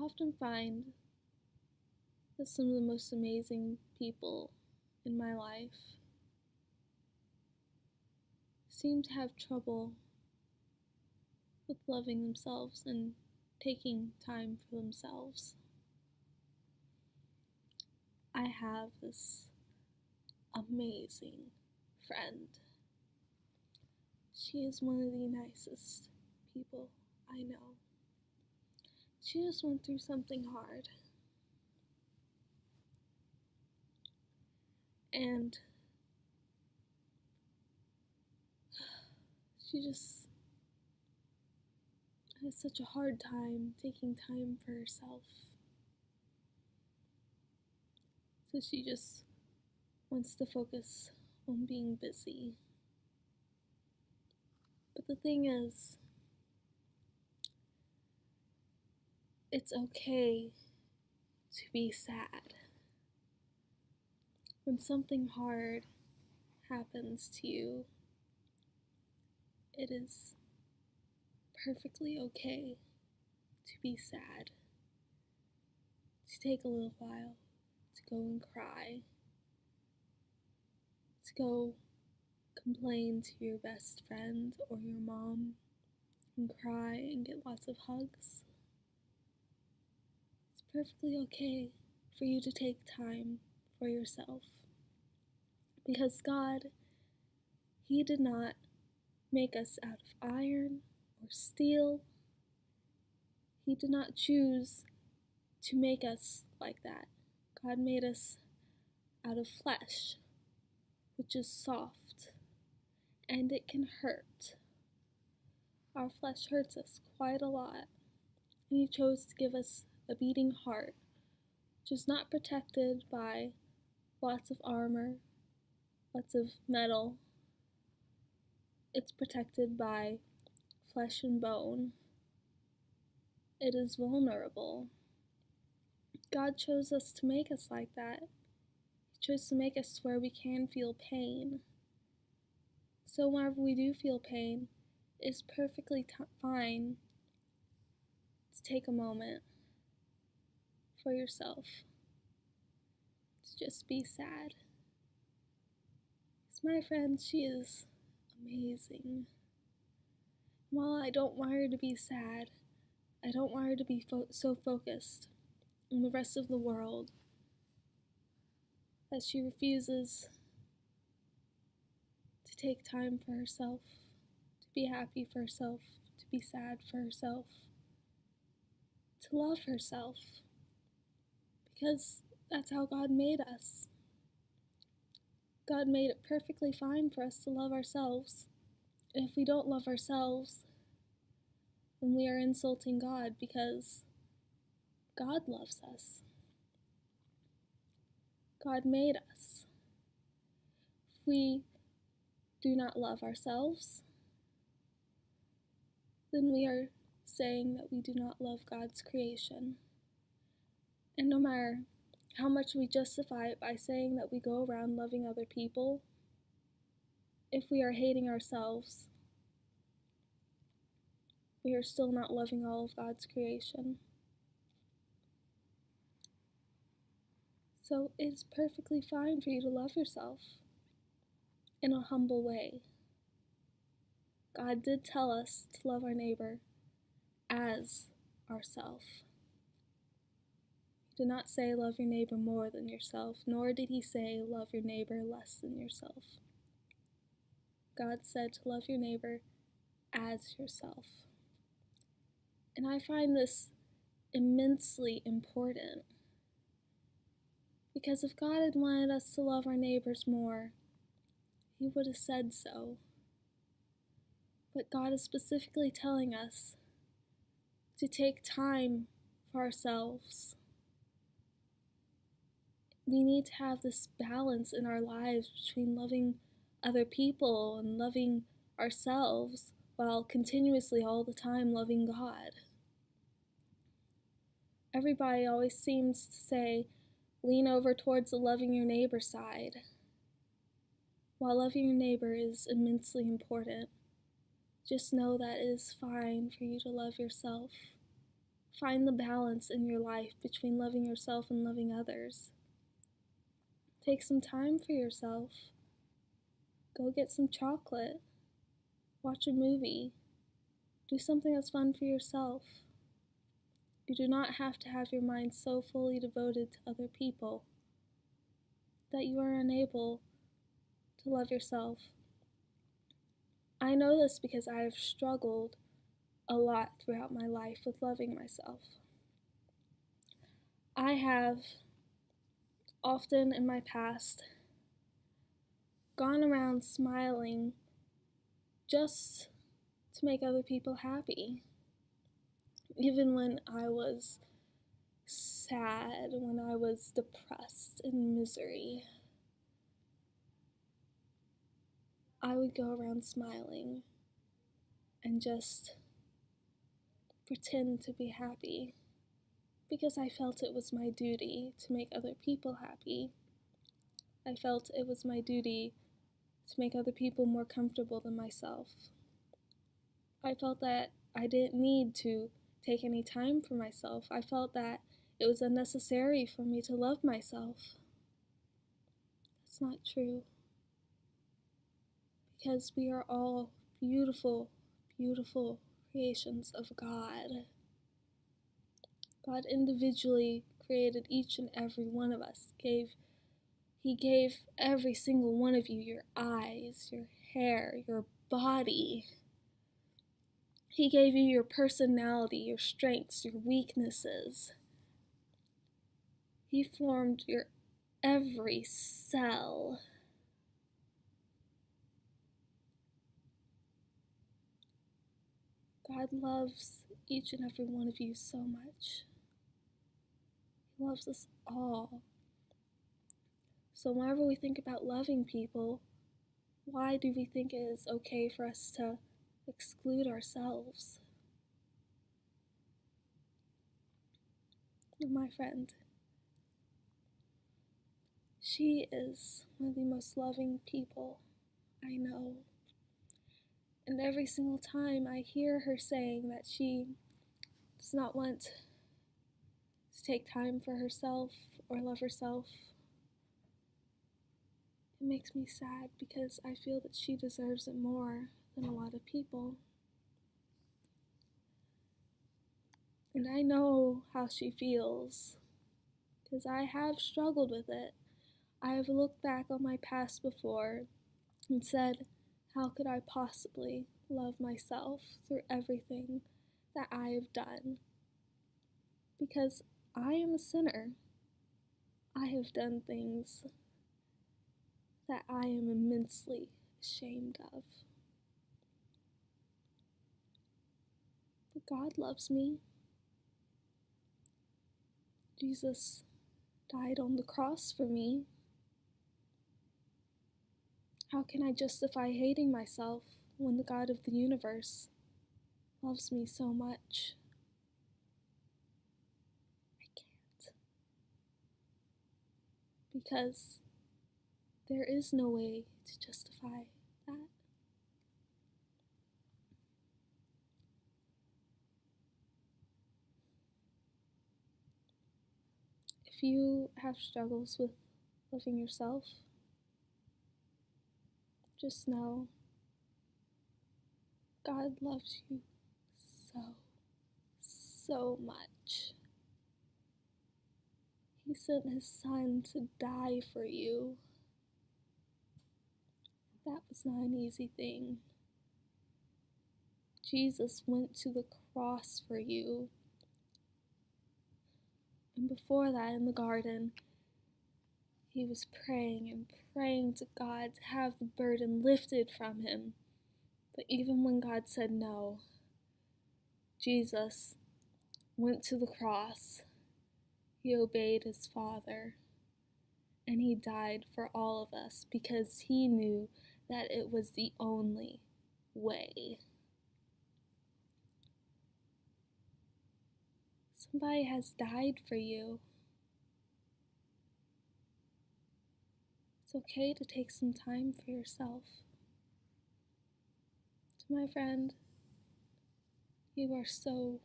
often find that some of the most amazing people in my life seem to have trouble with loving themselves and taking time for themselves. I have this amazing friend. She is one of the nicest people I know. She just went through something hard. And she just has such a hard time taking time for herself. So she just wants to focus on being busy. But the thing is, it's okay to be sad. When something hard happens to you, it is perfectly okay to be sad, to take a little while, to go and cry, to go complain to your best friend or your mom and cry and get lots of hugs. It's perfectly okay for you to take time for yourself. Because God, He did not make us out of iron or steel. He did not choose to make us like that. God made us out of flesh, which is soft, and it can hurt. Our flesh hurts us quite a lot, and He chose to give us a beating heart, which is not protected by lots of armor, lots of metal. It's protected by flesh and bone. It is vulnerable. God chose us to make us like that. He chose to make us where we can feel pain. So whenever we do feel pain, it's perfectly fine to take a moment for yourself, to just be sad. Because my friend, she is amazing. While I don't want her to be sad, I don't want her to be so focused on the rest of the world that she refuses to take time for herself, to be happy for herself, to be sad for herself, to love herself, because that's how God made us. God made it perfectly fine for us to love ourselves. And if we don't love ourselves, then we are insulting God, because God loves us. God made us. If we do not love ourselves, then we are saying that we do not love God's creation. And no matter how much we justify it by saying that we go around loving other people, if we are hating ourselves, we are still not loving all of God's creation. So it is perfectly fine for you to love yourself in a humble way. God did tell us to love our neighbor as ourself. He did not say love your neighbor more than yourself, nor did He say love your neighbor less than yourself. God said to love your neighbor as yourself. And I find this immensely important, because if God had wanted us to love our neighbors more, He would have said so. But God is specifically telling us to take time for ourselves. We need to have this balance in our lives between loving other people and loving ourselves, while continuously all the time loving God. Everybody always seems to say, lean over towards the loving your neighbor side. While loving your neighbor is immensely important, just know that it is fine for you to love yourself. Find the balance in your life between loving yourself and loving others. Take some time for yourself. Go get some chocolate. Watch a movie. Do something that's fun for yourself. You do not have to have your mind so fully devoted to other people that you are unable to love yourself. I know this because I have struggled a lot throughout my life with loving myself. I have often in my past gone around smiling just to make other people happy. Even when I was sad, when I was depressed in misery, I would go around smiling and just pretend to be happy because I felt it was my duty to make other people happy. I felt it was my duty to make other people more comfortable than myself. I felt that I didn't need to take any time for myself. I felt that it was unnecessary for me to love myself. That's not true. Because we are all beautiful, beautiful creations of God. God individually created each and every one of us. He gave every single one of you your eyes, your hair, your body. He gave you your personality, your strengths, your weaknesses. He formed your every cell. God loves each and every one of you so much. He loves us all. So whenever we think about loving people, why do we think it is okay for us to exclude ourselves? My friend, she is one of the most loving people I know. And every single time I hear her saying that she does not want to take time for herself or love herself, it makes me sad because I feel that she deserves it more than a lot of people. And I know how she feels because I have struggled with it. I have looked back on my past before and said, how could I possibly love myself through everything that I have done? Because I am a sinner. I have done things that I am immensely ashamed of. But God loves me. Jesus died on the cross for me. How can I justify hating myself when the God of the universe loves me so much? I can't. Because there is no way to justify that. If you have struggles with loving yourself, just know God loves you so, so much. He sent his son to die for you. That was not an easy thing. Jesus went to the cross for you. And before that, in the garden, he was praying and praying to God to have the burden lifted from him. But even when God said no, Jesus went to the cross. He obeyed his Father. And he died for all of us because he knew that it was the only way. Somebody has died for you. It's okay to take some time for yourself. To my friend, you are so,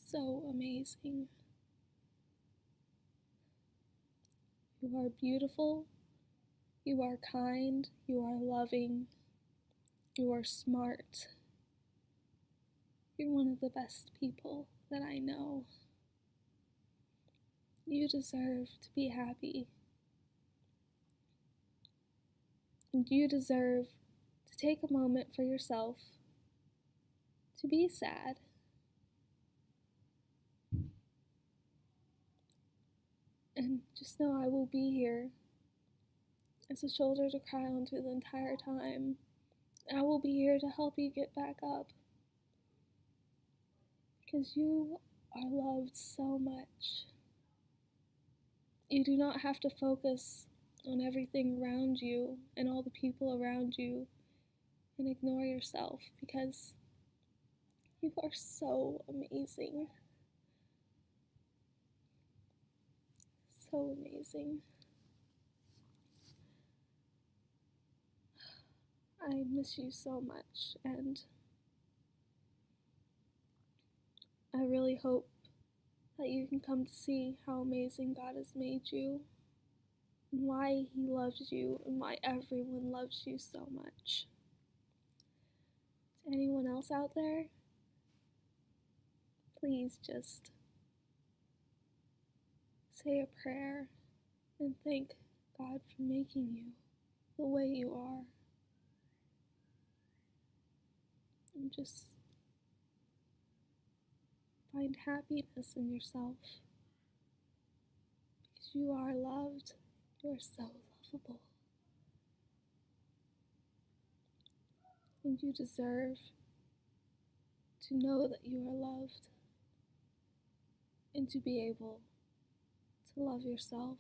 so amazing. You are beautiful, you are kind, you are loving, you are smart. You're one of the best people that I know. You deserve to be happy. And you deserve to take a moment for yourself to be sad. And just know I will be here as a shoulder to cry on through the entire time. I will be here to help you get back up. Because you are loved so much. You do not have to focus on everything around you and all the people around you and ignore yourself, because you are so amazing. So amazing. I miss you so much, and I really hope that you can come to see how amazing God has made you, and why He loves you, and why everyone loves you so much. To anyone else out there, please just say a prayer and thank God for making you the way you are. And just find happiness in yourself, because you are loved. You are so lovable. And you deserve to know that you are loved and to be able to love yourself.